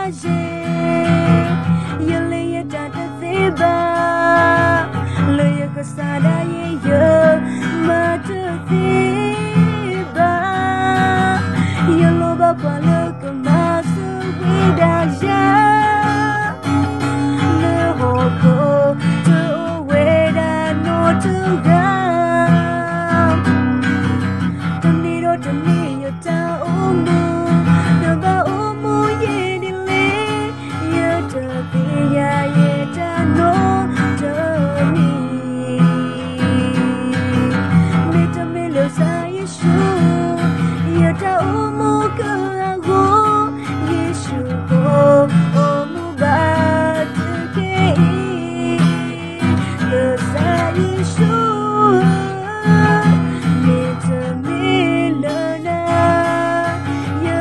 ye yele ye ta ta se ba le ye ka sa da ye yo ma ta se ba ye lo ba pa lo ka ma su we da ya le ho ko to we da no to ga to ni yo ta o mo no ba o mo ye ni le ye ta ti ya ye ta no to ni me ta me lo sa ye shu ye ta o mo ka go ye shu go o mo ba te ke lo sa ye shu me ta me lo na ye